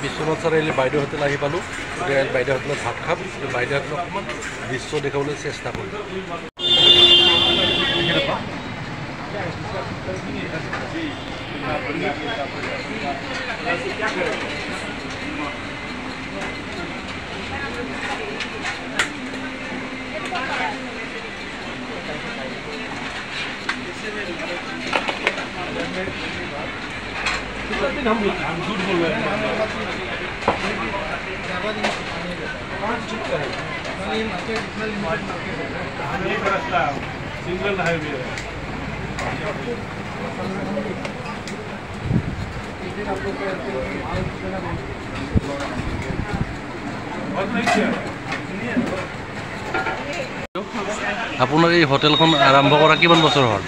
বিশ্বনাথ চাৰিআলি বাইদেউ হোটেল আহি পালোঁ। এতিয়া বাইদেউ হোটেলত ভাত খাম। বাইদেউ হোটেলত অকণমান দৃশ্য দেখাবলৈ চেষ্টা কৰিম। हम झूठ बोल रहे हैं। सिंगल हाईवे है। আপোনাৰ এই হোটেলখন আৰম্ভ কৰা কিমান বছৰ হ'ল?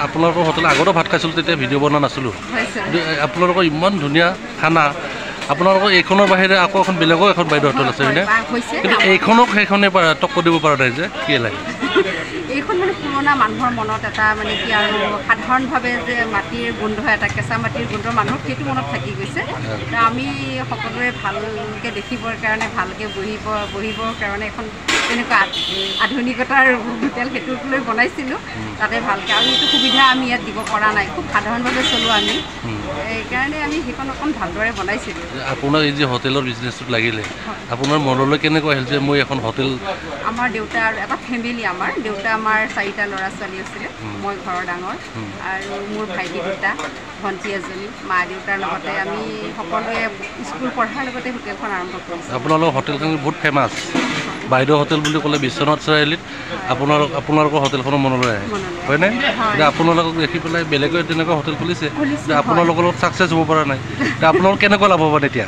আপোনালোকৰ হোটেল আগতো ভাত খাইছিলোঁ, তেতিয়া ভিডিঅ' বনোৱা নাছিলোঁ। আপোনালোকৰ ইমান ধুনীয়া খানা। আপোনালোকৰ এইখনৰ বাহিৰে আকৌ এখন বেলেগো এখন বাইদেউ হোটেল আছে হয়নে? কিন্তু এইখনক সেইখনে টক্কৰ দিব পৰা নাই যে কি লাগে? এইখন মানে পুৰণা মানুহৰ মনত এটা মানে কি আৰু সাধাৰণভাৱে যে মাটিৰ গোন্ধ এটা কেঁচা মাটিৰ গোন্ধ মানুহৰ সেইটো মনত থাকি গৈছে। আমি সকলোৱে ভালকৈ দেখিবৰ কাৰণে ভালকৈ বহিবৰ কাৰণে এখন তেনেকুৱা আধুনিকতাৰ হোটেল সেইটোক লৈ বনাইছিলোঁ। তাতে ভালকৈ আৰু এইটো সুবিধা আমি ইয়াত দিব পৰা নাই, খুব সাধাৰণভাৱে চলোঁ আমি। সেইকাৰণে আমি সেইখন অকণ ভালদৰে বনাইছিলোঁ। আপোনাৰ এই যে হোটেলৰ বিজনেছটোত লাগিলে আপোনাৰ মনলৈ কেনেকুৱা আহিল যে মই এখন হোটেল? আমাৰ দেউতাৰ এটা ফেমিলি, আমাৰ দেউতা আমাৰ 4টা ল'ৰা ছোৱালী আছিলে, মই ঘৰৰ ডাঙৰ আৰু মোৰ ভাইটি 2টা, ভণ্টি এজনী, মা দেউতাৰ লগতে আমি সকলোৱে স্কুল পঢ়াৰ লগতে হোটেলখন আৰম্ভ কৰিছোঁ। আপোনালোকৰ হোটেলখন বহুত ফেমাছ, বাইদেউ হোটেল বুলি ক'লে বিশ্বনাথ চাৰিআলিত আপোনালোকৰ হোটেলখনৰ মনলৈ আহে হয়নে? এতিয়া আপোনালোকক দেখি পেলাই বেলেগে তেনেকুৱা হোটেল খুলিছে, আপোনালোকৰ লগত ছাকচেছ হ'ব পৰা নাই, আপোনালোক কেনেকুৱা লাভৱান এতিয়া?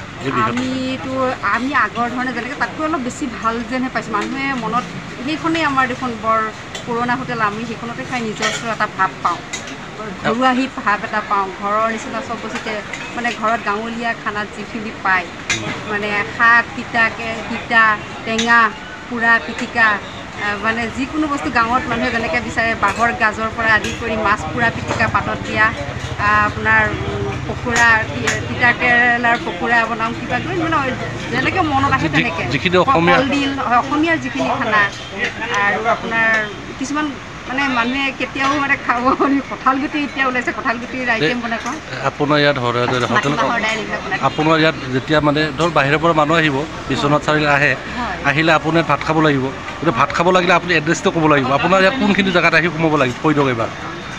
আমি আগৰ ধৰণে যেনেকৈ তাতকৈ অলপ বেছি ভাল যেনহে পাইছোঁ। মানুহে মনত সেইখনেই আমাৰ দেখোন বৰ পুৰণা হোটেল, আমি সেইখনতে খাই নিজস্ব এটা ভাৱ পাওঁ, ঘৰুৱাহী ভাৱ এটা পাওঁ। ঘৰৰ নিচিনা চব বস্তুতে মানে ঘৰত গাঁৱলীয়া খানাত যিখিনি পায়, মানে শাক, তিতা টেঙা, পোৰা পিটিকা, মানে যিকোনো বস্তু গাঁৱত মানুহে যেনেকৈ বিচাৰে, বাঁহৰ গাজৰ পৰা আদি কৰি মাছ পোৰা পিটিকা, পাতত দিয়া আপোনাৰ পকোৰা, তিতা কেৰেলাৰ পকোৰা বনাওঁ, কিবা কিবি মানে যেনেকৈ মনত আহে তেনেকৈ। কলডিল অসমীয়াৰ যিখিনি খানা, আৰু আপোনাৰ কিছুমান মানে মানুহে কেতিয়াও মানে খাব, কঁঠালগুটি এতিয়া ওলাইছে, কঁঠালগুটিৰ আইটেম বনাই খাওঁ। আপোনাৰ ইয়াত হোটেল আপোনাৰ ইয়াত যেতিয়া মানে ধৰ বাহিৰৰ পৰা মানুহ আহিব, বিশ্বনাথ চাৰিআলি আহিলে আপোনাৰ ভাত খাব লাগিব। গতিকে ভাত খাব লাগিলে আপুনি এড্ৰেছটো ক'ব লাগিব। আপোনাৰ ইয়াত কোনখিনি জেগাত আহি সোমাব লাগিব কৈ দিয়ক এবাৰ।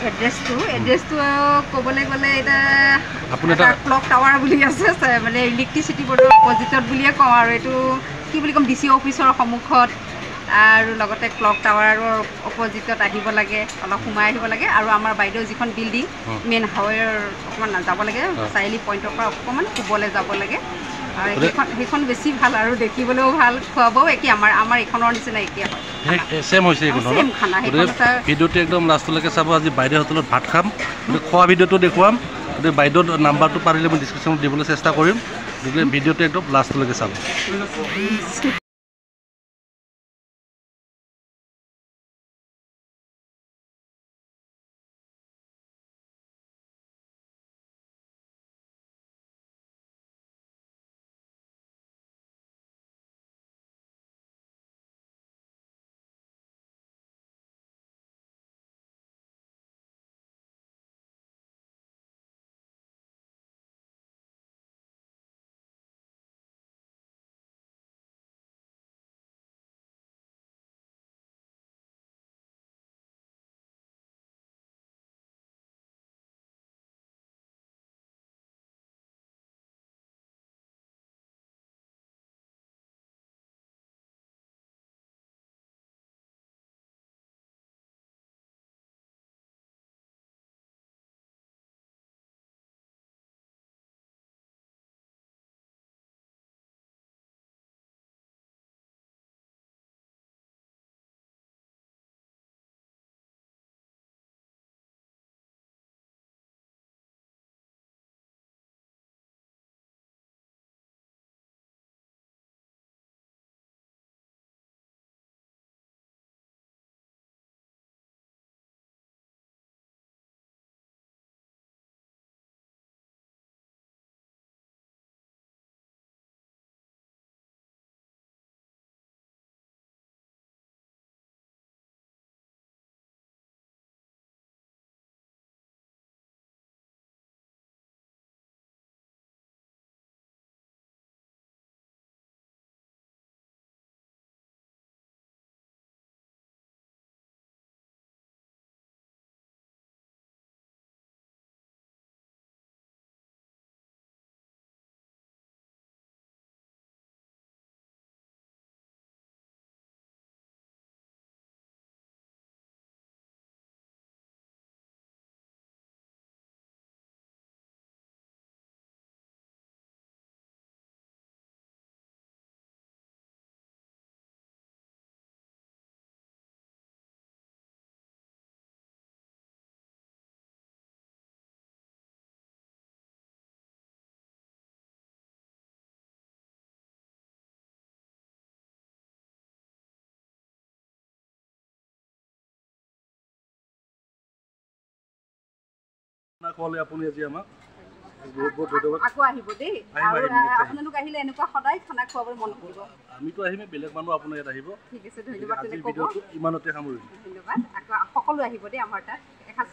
এড্ৰেছটো ক'বলৈ গ'লে এতিয়া আপুনি এটা ক্লক টাৱাৰ বুলি আছে, মানে ইলেক্ট্ৰিচিটি বৰ্ডৰ অপজিটত বুলিয়ে কওঁ, আৰু এইটো কি বুলি ক'ম, DC অফিচৰ সন্মুখত, আৰু লগতে ক্লক টাৱাৰৰ অপজিটত আহিব লাগে, অলপ সোমাই আহিব লাগে। আৰু আমাৰ বাইদেউ যিখন বিল্ডিং মেইন হাইৱেৰ অকণমান যাব লাগে, চাৰিআলি পইণ্টৰ পৰা অকণমান পূবলৈ যাব লাগে। আৰু সেইখন বেছি ভাল, আৰু দেখিবলৈও ভাল, খোৱা বোৱাও একেই, আমাৰ এইখনৰ নিচিনা একেই হয়, ছেম হৈছে এইখন খানা। ভিডিঅ'টো একদম লাষ্টলৈকে চাব। আজি বাইদেউ হোটেলত ভাত খাম, খোৱা ভিডিঅ'টো দেখুৱাম। গতিকে বাইদেউৰ নাম্বাৰটো পাৰিলে মই ডিছক্ৰিপশ্যনত দিবলৈ চেষ্টা কৰিম। গতিকে ভিডিঅ'টো একদম লাষ্টলৈকে চাব। খোৱালে আপুনি আজি আমাক বহুত বহুত ধন্যবাদ আকৌ আহিব দেই আহিম, আৰু আহিম, নিশ্চয় আহিম। আপোনালোক আহিলে এনেকুৱা সদায় খানা খুৱাবলৈ মন কৰিব আমিতো আহিমেই বেলেগ মানুহ আপোনাৰ ইয়াত আহিব ঠিক আছে ধন্যবাদ আজিৰ তেনে ক'ব ভিডিঅ'টো ইমানতে সামৰিলোঁ ধন্যবাদ আকৌ সকলো আহিব দেই আমাৰ তাত এসাঁজ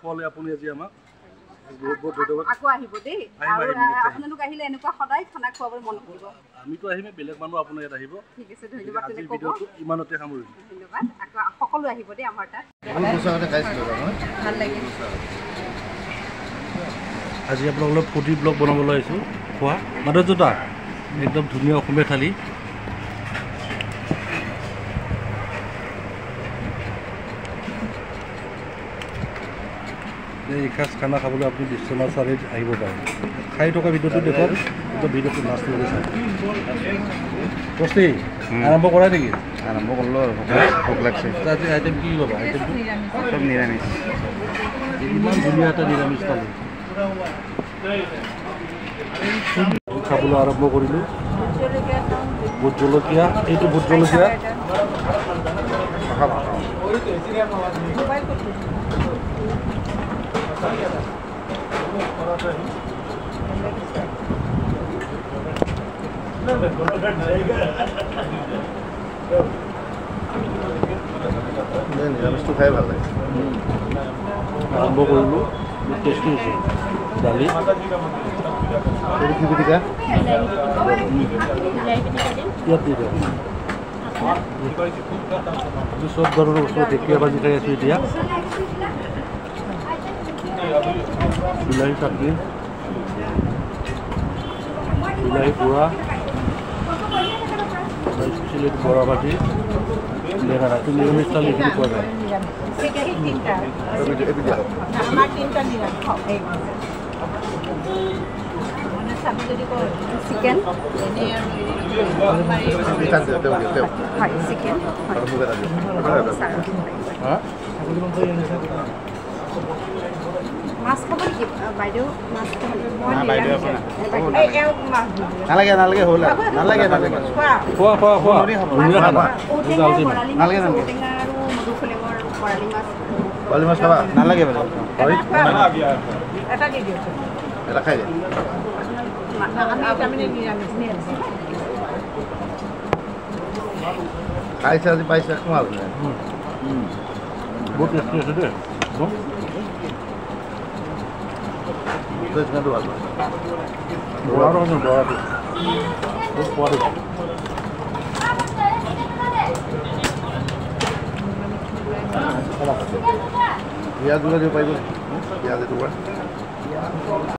খোৱালে আপুনি আজি আমাক বহুত বহুত ধন্যবাদ আকৌ আহিব দেই আৰু আপোনালোক আহিলে এনেকুৱা সদায় খানা খুৱাবলৈ মন কৰিব আমিতো আহিমে বেলেগ মানুহ আপোনাৰ ইয়াত আহিব ঠিক আছে ধন্যবাদ আজি ভিডিঅ'টো ইমানতে সামৰিলোঁ ধন্যবাদ আকৌ সকলো আহিব দেই আমাৰ তাত ভাল লাগিল আজি আপোনালোকক ফুডি ব্লগ বনাবলৈ আহিছোঁ খোৱা মাধুৰ্যতা একদম ধুনীয়া অসমীয়া থালি এই এসাঁজ খানা খাবলৈ আপুনি বিশ্বনাথ চাৰিআলিত আহিব পাৰে খাই থকা ভিডিঅ'টো দেখুৱাম একদম ভিডিঅ'টো লাষ্ট লৈ চাই প্ৰস্তুতি আৰম্ভ কৰা নেকি আৰম্ভ কৰিলোঁ আৰু ভোক লাগছে আজি আইটেম কি ল'বা আইটেমটো চব নিৰামিষ ইমান ধুনীয়া এটা নিৰামিষ থালি খাবলৈ আৰম্ভ কৰিলোঁ ভোট জলকীয়া এইটো ভোট জলকীয়া নিৰামিষটো খাই ভাল লাগে আৰম্ভ কৰিলোঁ টেষ্টি হৈছে দালি এইটো কি পিটিকা ইয়াত দি দিওঁ চব ধৰণৰ বস্তু ঢেকীয়া ভাজি খাই আছোঁ এতিয়া বিলাহী চাটনি বিলাহী পোৰা স্পেচিয়েলি বৰা ভাজি লেঙাৰা এইটো নিৰামিষ থালি এইখিনি পোৱা যায় চিকেন হয় চিকেন মাছ খাব নেকি বাইদেউ মাছ খাব নালাগে নালাগে হ'ল নালাগে নালাগে খোৱা খোৱা খোৱা ধুনীয়া খানা বৰালি মাছ খাবা নালাগে বাইদেউ এটা খাই দে খাইছে আজি পাইছে খোৱাল বহুত টেষ্টি আছে দেই ভাল বৰাটো আছে বৰাটো বহুত সোৱাদ হৈছে পিঁয়াজ দিব পাৰিব পিঁয়াজ এটুকুৰা